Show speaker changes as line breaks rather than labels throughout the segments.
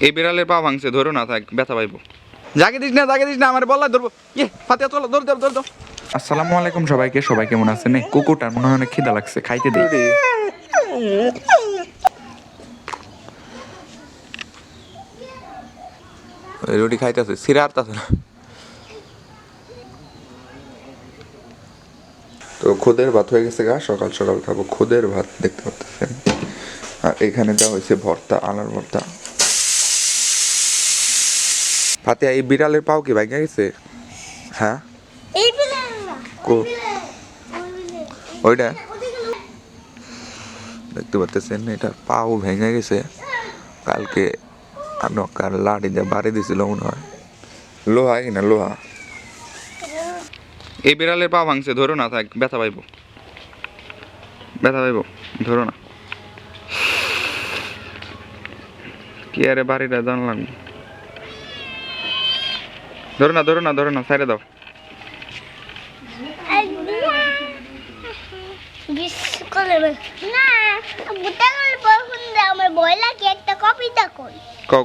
এই বিড়ালের পা ভাঙছে, ধরো না, থাক, ব্যথা পাইবো। জাগে দিস না, আমার বললাই ধরবো। ফাতিয়া চলো, ধর। আসসালামু আলাইকুম সবাইকে, সবাই কেমন আছেন? কুকুরটার মনে হয় অনেক খিদা লাগছে, খাইতে দিই। রুটি খাইতেছে, সিরা আরতাছে না। তো খুদের ভাত হয়ে গেছে গা, সকাল সকাল খাবো খুদের ভাত, দেখতে পাচ্ছেন। আর এখানে যা হয়েছে ভর্তা, আনার ভর্তা। ফাতিয়া, এই বিড়ালের পাও কি ভাঙা গেছে? হ্যাঁ, ওইটা দেখতে পাচ্ছেন, এটা পাও ভেঙে গেছে। কালকে নকার লাড়ি দিয়ে বাড়ি দিছিল মনে হয়, লোহা কিনা লোহা। এই বিড়ালের পা ভাঙছে, ধরো না, থাক, ব্যথা পাইবো, ধরো না। কি আরে বাড়িটা জানলাম, ধরো না, সাইডে দাও।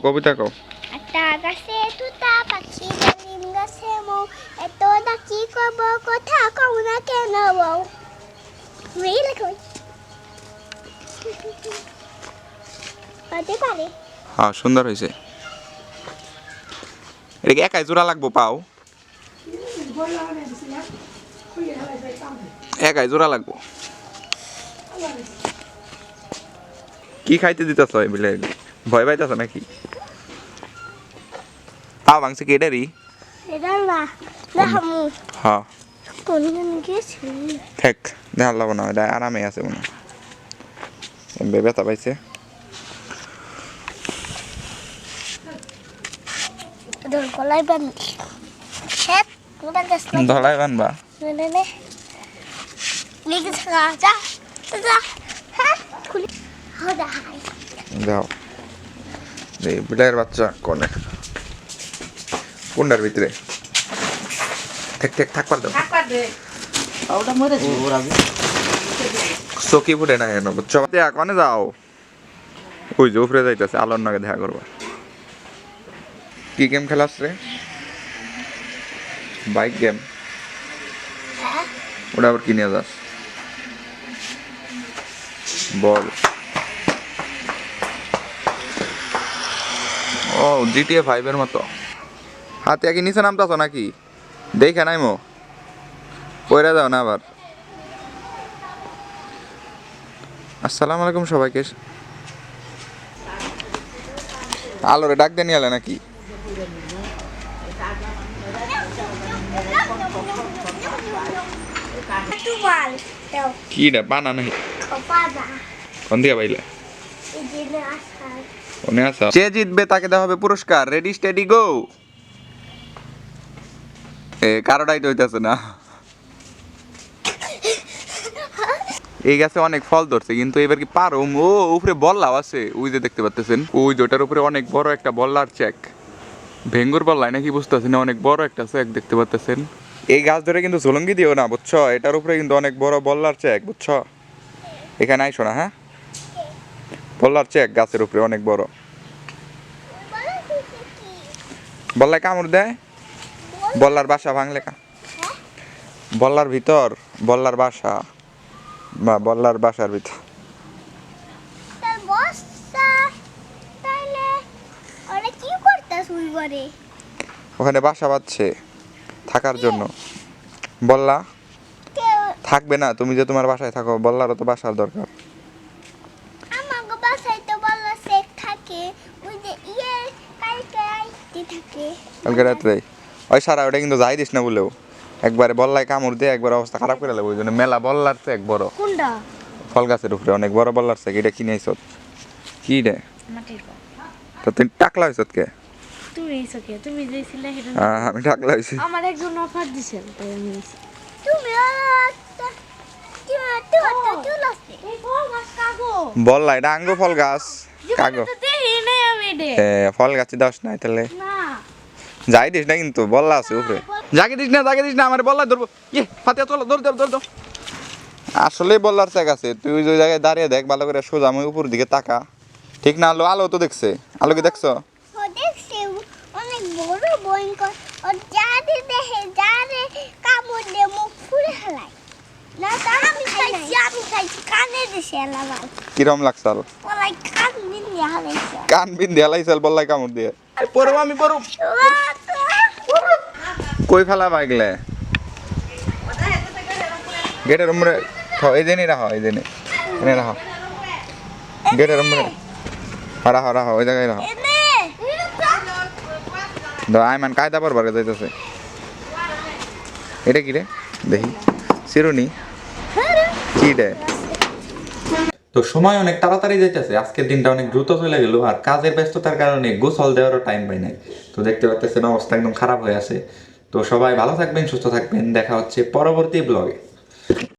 কবিতা কও।
একটা গাছে তুতা পাখি ডালিম গাছে মৌ, এত ডাকি কব কথা কও না কেন বউ। মেয়ে কই পাতে পারে।
হ্যাঁ, সুন্দর হয়েছে। এটা কি একাই জোড়া লাগবো পাও? একাই জোড়া লাগবো। কি খাইতে দিতেছ বলে ভয় পাইতেছ নাকি? পা ভাঙছে কি এটারই?
এটা না দেখামু।
হ্যাঁ,
কোন দিন গেছি
ঠিক দেখা লাগবো না, এটা আরামে আছে মনে হয়। ব্যথা পাইছে।
দল কলাই বান হেট কোটা গাছ না
ধলাই বানবা?
নে নে লিখে থাকা যা যা হ্যাঁ খুলি হদা
যাও। এই বিড়ালের বাচ্চা কোনে? কোনটার ভিতরে? থাক পার দাও।
ওটা মরে যাবে ওরা।
চকি ফুটে না কেন বুঝছো? কনে যাও? ওই যে উপরে যাইতেছে, আলোর নাগে দেখা করবা। কি গেম খেলাস রে? Bike game? ওটা আবার কিনে যাস? বল। ও GTA 5 এর মতো। হাতে কি নিচে নামতাছ নাকি? দেখে নাইমো, পয়রা যাও না আবার। আসসালামু আলাইকুম সবাইকে। আলোরে ডাক দিয়ে নিয়ে এলে নাকি?
তুবাল দাও
কি রে বানা নাই?
খপাদা
কোন দিকে পাইলে?
এই যে আসার
মনে আছে? যে জিতবে তাকে দেওয়া হবে পুরস্কার। Ready steady go. কারোটাই তো হইতাছে না। এই গাছে অনেক ফল ধরছে, কিন্তু এবার কি পারো? ও উপরে বল্লাও আছে, ওই যে দেখতে পাচ্ছেন, ওই যেটার উপরে অনেক বড় একটা বল্লার চেক, ভেঙ্গুর বল্লাই নাকি বুঝতেছি না, অনেক বড় একটা চেক দেখতে পাচ্ছেন। এই গাছ ধরে কিন্তু ঝুলঙ্গি দিও না বুঝছো, এটার উপরে কিন্তু অনেক বড় বল্লার চেক বুঝছো। এখানে আইসো না, হ্যাঁ? বল্লার চেক গাছের উপরে অনেক বড়। বল্লায় কামড় দেয়, বল্লার বাসা ভাঙলে বল্লার ভিতর, বল্লার বাসা বা বল্লার বাসার ভিতর।
তার বস্তা তাইলে ওরা কি করতাছ ওই ঘরে?
ওখানে বাসা বাঁধছে থাকার জন্য। বল্লা
কেউ
থাকবে না, তুমি যে তোমার বাসায় থাকো, বল্লারও তো বাসার দরকার।
আমাকে বাসায় তো বললো সেক থাকে, ওই যে কালকে আইতে থাকে।
কালকে রাত্রে ওই সারা ওটা কিন্তু যাই দিস না বলেও, একবারে বল্লায় কামড় দিয়ে একবার অবস্থা খারাপ করে লাগবে। ওই জন্য মেলা বল্লার চেক বড়,
কোনটা?
ফল গাছের উপরে অনেক বড় বল্লার চেক। এটা কিনে আইসত কি রে?
মাটির পর
তো তুমি টাকলা হইছত কে?
তুমি এইসো কে? তুমি যেছিলে সেটা
আমি টাকলা হইছি।
আমার একজন অফার দিছেন তাই আমি নিছি।
তুমি তুলসে
এই ফল গাছ কাগো।
বল্লা এটা আঙ্গো ফল গাছ কাগো।
তো দেই নাই আমি দে।
ফল গাছে দশ নাই তাহলে
না
যাই দিস না, কিন্তু বল্লা আছে উপরে। জাগে দিস না, আমার বল্লা ধরবো। ফাতিয়া চলো, ধর। আসলে বল্লার চেক আছে, তুই ওই জায়গায় দাঁড়িয়ে দেখ ভালো করে, সোজা আমি উপর দিকে তাকা। ঠিক না? আলো তো দেখছে, আলো কি দেখছো?
আমি খাইছি কানে দিছে এলাবার
কিরম লাগছাল
বলাই কান বিন্দি হালাইছে
কান বিন দেলাইছাল বললাই কামড় দিয়ে পড়ব আমি পড়ব কই ফেলা বাইগলে গেটের উমরে এই জেনে রাখো এই জেনে এনে রাখো গেটের উমরে রাখো রাখো ওই জায়গায় রাখো
এনে
আইমান কায়দা পড়বার যাইতেছে এটা কি রে দেখি শিরুনি কি রে তো সময় অনেক তাড়াতাড়ি যাইতেছে আজকের দিনটা অনেক দ্রুত চলে গেল আর কাজের ব্যস্ততার কারণে গোসল দেওয়ারও টাইম পাই নাই তো দেখতে পাচ্ছেন অবস্থা একদম খারাপ হয়ে আছে তো সবাই ভালো থাকবেন সুস্থ থাকবেন দেখা হচ্ছে পরবর্তী ব্লগে